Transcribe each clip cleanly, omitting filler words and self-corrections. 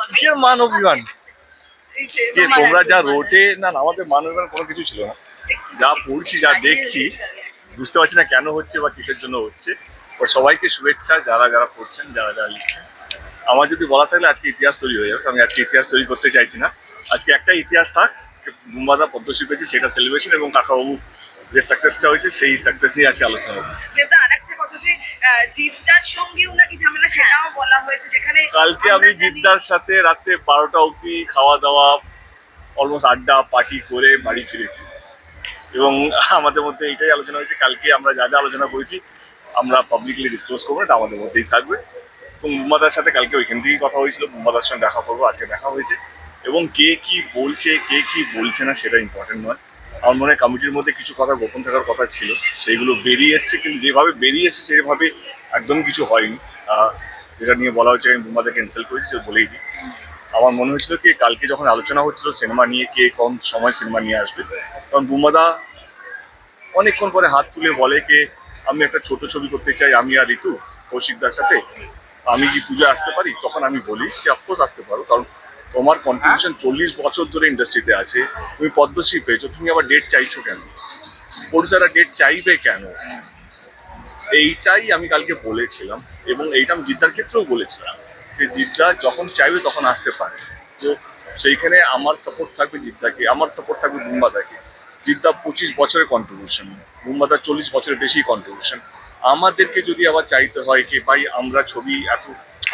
কিসের মান অভিমান? তোমরা যা রোটে না, আমাদের মান অভিমান কোনো কিছু ছিল না। যা পড়ছি, যা দেখছি, বুঝতে পারছি না কেন হচ্ছে বা কিসের জন্য হচ্ছে। ও সবাইকে শুভেচ্ছা, যারা যারা পড়ছেন, যারা যারা লিখছেন। আমার যদি বলা থাকলে আজকে ইতিহাস তৈরি হয়ে যাবে, আমি আজকে ইতিহাস তৈরি করতে চাইছি না। আজকে একটা ইতিহাস থাক, বুম্বাদা পদ্মশ্রী পেয়েছে, সেটা সেলিব্রেশন, এবং কাকাবাবু যে সাকসেসটা হয়েছে সেই সাকসেস নিয়ে আজকে আলোচনা হবে। কালকে আমি জিদ্দার সাথে রাতে 12টা অবধি খাওয়া দাওয়া, অলমোস্ট আড্ডা পার্টি করে বাড়ি ফিরেছি, এবং আমাদের মধ্যে এইটাই আলোচনা হয়েছে কালকে আমরা যা যা আলোচনা করেছি আমরা পাবলিকলি ডিসক্লোজ করবো, এটা আমাদের মধ্যেই থাকবে। এবং বুম্বাদার সাথে কালকে ওইখান থেকেই কথা হয়েছিল, বুম্বাদার সঙ্গে দেখা করবো, আজকে দেখা হয়েছে। এবং কে কি বলছে, কে কি বলছে না, সেটা ইম্পর্টেন্ট নয়। আমার মনে হয় কমিটির মধ্যে কিছু কথা গোপন থাকার কথা ছিল, সেইগুলো বেরিয়ে এসছে, কিন্তু যেভাবে বেরিয়ে এসছে সেভাবে একদমই কিছু হয়নি। যেটা নিয়ে বলা হচ্ছে, আমি বুম্বাদাকে ক্যান্সেল করেছি, যে বলেই দিই। আমার মনে হয়েছিল কি কালকে যখন আলোচনা হচ্ছিল সিনেমা নিয়ে, কে কোন সময় সিনেমা নিয়ে আসবে, তখন বুম্বাদা অনেকক্ষণ পরে হাত তুলে বলে কে আমি একটা ছোট ছবি করতে চাই, আমি আর ঋতু কৌশিকদার সাথে, আমি কি পুজোয় আসতে পারি? তখন আমি বলি যে অফকোর্স আসতে পারো, কারণ তোমার কন্ট্রিবিউশন 40 বছর ধরে ইন্ডাস্ট্রিতে আছে, তুমি পদ্মশ্রী পেয়েছো, তুমি আবার ডেট চাইছো কেন? প্রডিউসাররা ডেট চাইবে কেন? এইটাই আমি কালকে বলেছিলাম, এবং এইটা আমি জিদ্দার ক্ষেত্রেও বলেছিলাম যে জিদ্দা যখন চাইবে তখন আসতে পারে। তো সেইখানে আমার সাপোর্ট থাকবে জিদ্দাকে, আমার সাপোর্ট থাকবে বুম্বাদাকে। জিদ্দা 25 বছরের কন্ট্রিবিউশন, বুম্বাদা 40 বছরের বেশি কন্ট্রিবিউশন। আমাদেরকে যদি আবার চাইতে হয় কি ভাই আমরা ছবি এত,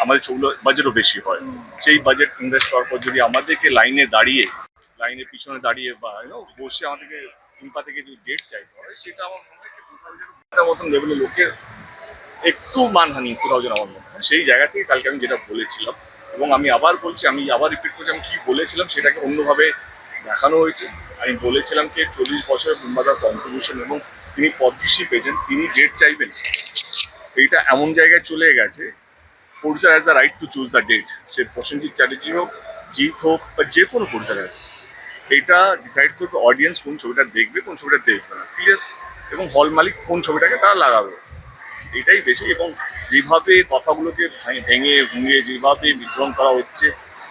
আমাদের ছবিগুলো বাজেটও বেশি হয়, সেই বাজেট ইনভেস্ট করার পর যদি আমাদেরকে লাইনের পিছনে দাঁড়িয়ে বা বসে আমাদেরকে ইম্পা থেকে যদি ডেট চাইতে হয়, সেটা আমার মনে হয় মতন লেভেলের লোকের একটু মানহানি কোথাও যেন আমার মনে হয়। সেই জায়গা থেকে কালকে আমি যেটা বলেছিলাম, এবং আমি আবার বলছি, আমি আবার রিপিট করছি, আমি কি বলেছিলাম সেটাকে অন্যভাবে দেখানো হয়েছে। আমি বলেছিলাম যে 40 বছরের বুম্বাদার কন্ট্রিবিউশন, এবং তিনি পদ্মশ্রী পেয়েছেন, তিনি ডেট চাইবেন, এইটা এমন জায়গায় চলে গেছে। Producer has the right to choose the date, সে প্রসেনজিৎ চ্যাটার্জি হোক, জিৎ হোক, বা যে কোনো প্রডিউসার আছে, এইটা ডিসাইড করবে অডিয়েন্স কোন ছবিটা দেখবে, কোন ছবিটা দেখবে না, ক্লিয়ার। এবং হল মালিক কোন ছবিটাকে তারা লাগাবে, এটাই বেশি। এবং যেভাবে কথাগুলোকে ভেঙে ভুঙিয়ে যেভাবে বিতরণ করা হচ্ছে,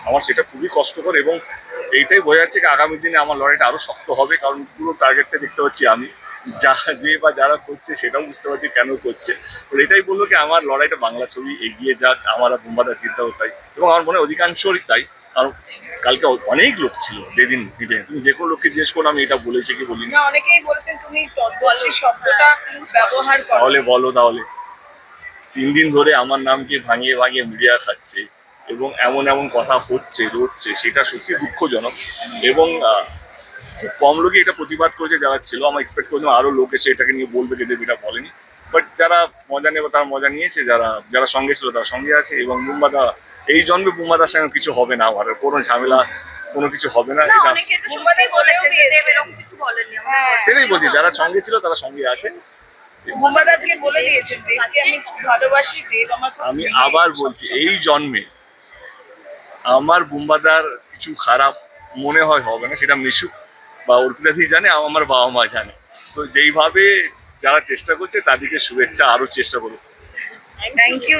আমার সেটা খুবই কষ্টকর। এবং এইটাই বোঝা যাচ্ছে কি আগামী দিনে আমার লড়াইটা আরও শক্ত হবে, কারণ পুরো টার্গেটটা দেখতে পাচ্ছি আমি, যে বা যারা করছে সেটাও বুঝতে পারছি কেন করছে। এটাই বললো কি আমার লড়াইটা বাংলা ছবি এগিয়ে যাক, আমার বুম্বাদা চিন্তাও তাই, এবং আমার মনে হয় অধিকাংশই তাই। কারণ কালকে অনেক লোক ছিল যেদিন মিটে, তুমি যে কোনো লোককে জিজ্ঞেস করো আমি এটা বলেছি কি বলিনি। অনেকেই বলছেন তুমি পদ্মশ্রী শব্দটা ব্যবহার করো, তাহলে বলো, তাহলে 3 দিন ধরে আমার নামকে ভাঙিয়ে ভাঙিয়ে মিডিয়া খাচ্ছে, এবং এমন এমন কথা হচ্ছে রটছে, সেটা সত্যি দুঃখজনক। এবং খুব কম লোকই এটা প্রতিবাদ করেছে যারা ছিল, আমার এক্সপেক্ট করছিলাম আরও লোক এসে এটাকে নিয়ে বলবে, যে দেব এটা বলেনি। বাট যারা মজা নেবে তারা মজা নিয়েছে, যারা যারা সঙ্গে ছিল তারা সঙ্গে আছে। এবং বুম্বাদা এই জন্মে বুম্বাদার সঙ্গে কিছু হবে না, আমার কোনো ঝামেলা কোনো কিছু হবে না। এটা সেটাই বলছি, যারা সঙ্গে ছিল তারা সঙ্গে আছে। আমি আবার বলছি, এই জন্মে আমার বুম্বাদার কিছু খারাপ মনে হয় হবে না, সেটা মিশুক বা অর্পিতাদি জানে, আমার বাবা মা জানে। তো যেইভাবে যারা চেষ্টা করছে তাদেরকে শুভেচ্ছা, আরো চেষ্টা করুক। Thank you.